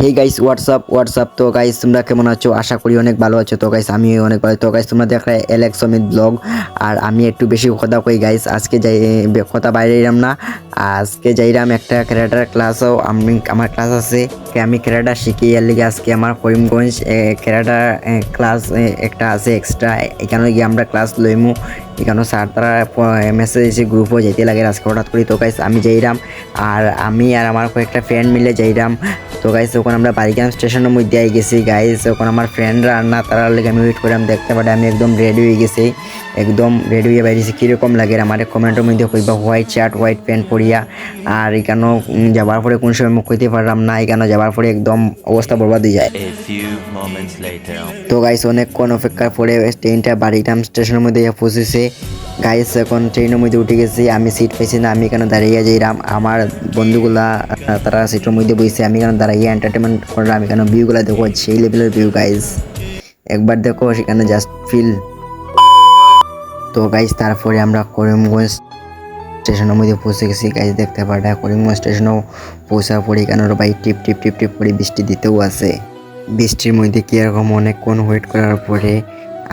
Hey guys WhatsApp. তো guys তোমরা কেমন আছো? আশা করি অনেক ভালো আছো। তো গাইস আমি অনেক ভালো। তো গাইস তোমরা দেখলে এলেক্স অমিত ব্লগ। আর আমি একটু বেশি কথা কই গাইস, আজকে যাই কথা বাইরে এলাম না। আজকে যাইরাম একটা ক্যারাটার ক্লাসও, আমার ক্লাস আছে, আমি ক্যারাটা শিখি। এর লিগে আজকে আমার করিমগঞ্জ ক্যারাটার ক্লাস একটা আছে এক্সট্রা, এখানে গিয়ে আমরা ক্লাস লইমু। এখানে স্যার তারা মেসেজ এসে গ্রুপও যেতে লাগে আজকে হঠাৎ করি। তো গাইস আমি যাইরাম, আর আমি আর আমার কয়েকটা ফ্রেন্ড মিলে যাইরাম। তো গাইস ওখানে আমরা বারিগ্রাম স্টেশনের মধ্যে আই গেছি গাইস। ওখানে আমার ফ্রেন্ডরা আর না, তারা লেগে আমি ওয়েট করলাম, দেখতে পারে আমি একদম রেডি হয়ে গেছি, একদম রেডি হয়ে বাইরেছি। কীরকম লাগে আমার কমেন্টের মধ্যে কইবা। হোয়াইট শার্ট হোয়াইট প্যান্ট পরিয়া, আর এখানেও যাবার পরে কোন সময় মুখ কইতে পারলাম না, এখানে যাবার পরে একদম অবস্থা বরবাদ হয়ে যায়। তো গাইস অনেকক্ষণ অপেক্ষার পরে ট্রেনটা বারিগ্রাম স্টেশনের মধ্যে পৌঁছেছে গাইস। এখন ট্রেনের মধ্যে উঠে গেছি, আমি সিট পাইছি না, আমি এখানে দাঁড়িয়ে যাইলাম। আমার বন্ধুগুলা তারা সিটের মধ্যে বসে, আমি এখানে দাঁড়িয়ে এন্টারটেনমেন্ট করলাম। এখানে ভিউগুলা দেখো, সেই লেভেলের ভিউ গাইস, একবার দেখো সেখানে জাস্ট ফিল। তো গাইস তারপরে আমরা করিমগঞ্জ স্টেশনের মধ্যে পৌঁছে গেছি গাইস, দেখতে পারে করিমগঞ্জ স্টেশনেও পৌঁছার পরে এখানে ভাই টিপ টিপ টিপ টিপ করে বৃষ্টি দিতেও আছে। বৃষ্টির মধ্যে কীরকম অনেকক্ষণ ওয়েট করার পরে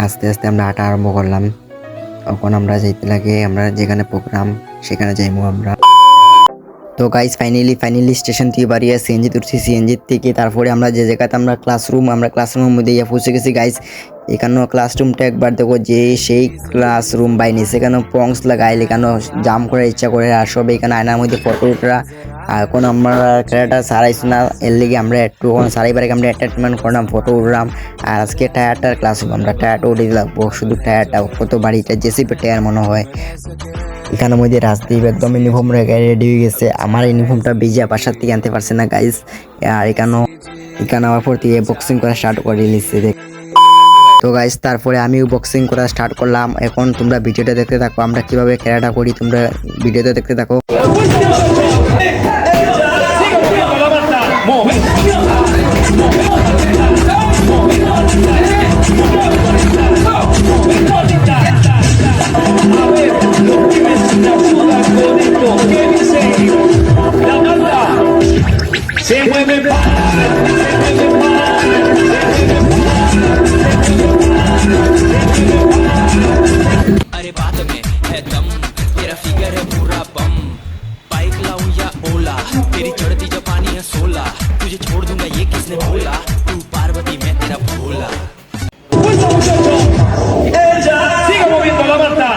আস্তে আস্তে আমরা হাঁটা আরম্ভ করলাম। তখন আমরা যাইতে লাগে, আমরা যেখানে প্রোগ্রাম সেখানে যাইবো আমরা। তো গাইস ফাইনালি স্টেশন থেকে বাড়িয়ে সিএনজি তুলছি, সিএনজি থেকে তারপরে আমরা যে জায়গাতে আমরা ক্লাসরুমের মধ্যে পৌঁছে গেছি গাইস। এখানেও ক্লাসরুমটা একবার দেখো, যে সেই ক্লাসরুম বাইনি, সেখানে পংস লাগাইল, এখানেও জাম করার ইচ্ছা করে। আর সব এখানে আয়নার মধ্যে ফটো উঠরা। আর এখন আমরা ক্যারেটা সারাইছি না, এর লিগে আমরা একটু সারাইবার আমরা এন্টারটেনমেন্ট করলাম, ফটো উঠলাম। আর আজকে টায়ারটার ক্লাসরুম, আমরা টায়ারটা উঠে লাগবো, শুধু টায়ারটা কত বাড়িটা জেসিপি টায়ার মনে হয়। এখানের মধ্যে রাজদীপ একদম ইউনিফর্ম রেখে রেডি হয়ে গেছে। আমার ইউনিফর্মটা ভিজা, বাসার থেকে আনতে পারছে না গাইস। আর এখানে আমার পর থেকে বক্সিং করা স্টার্ট করে নিচ্ছে। তো গাইস তারপরে আমিও বক্সিং করা স্টার্ট করলাম। এখন তোমরা ভিডিওটা দেখতে থাকো, আমরা কিভাবে খেলাটা করি, তোমরা ভিডিওটা দেখতে থাকো। अरे बात में है दम, तेरा फिगर है पूरा बम। बाइक लाऊं या ओला, तेरी चढ़ती जवानी है 16। तुझे छोड़ दूंगा ये किसने बोला, तू पार्वती मैं तेरा भोला। Siga moviendo la mata,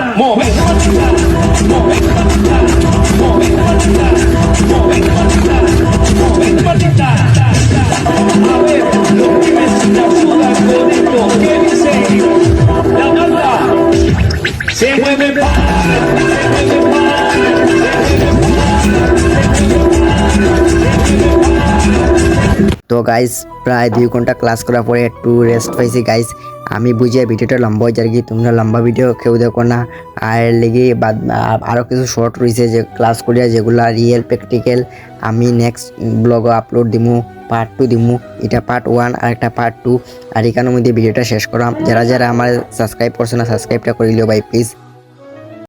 a ver, los pibes la sudan con esto, ¿qué dice? La banda se mueve তো গাইস প্রায় 2 ঘন্টা ক্লাস করার পরে একটু রেস্ট পাইছি গাইস। আমি বুঝি ভিডিওটা লম্বা হয়ে যায় কি, তোমরা লম্বা ভিডিও কেউ দেখো না। আর লেগে আরও কিছু শর্ট রয়েছে যে ক্লাস করিয়া, যেগুলো রিয়েল প্র্যাকটিক্যাল, আমি নেক্সট ব্লগে আপলোড দিমু, পার্ট 2 দিমু। এটা পার্ট 1 আর একটা পার্ট 2। আর এখানের মধ্যে ভিডিওটা শেষ করাম। যারা আমার সাবস্ক্রাইব করছে না, সাবস্ক্রাইবটা করে লিও ভাই প্লিজ।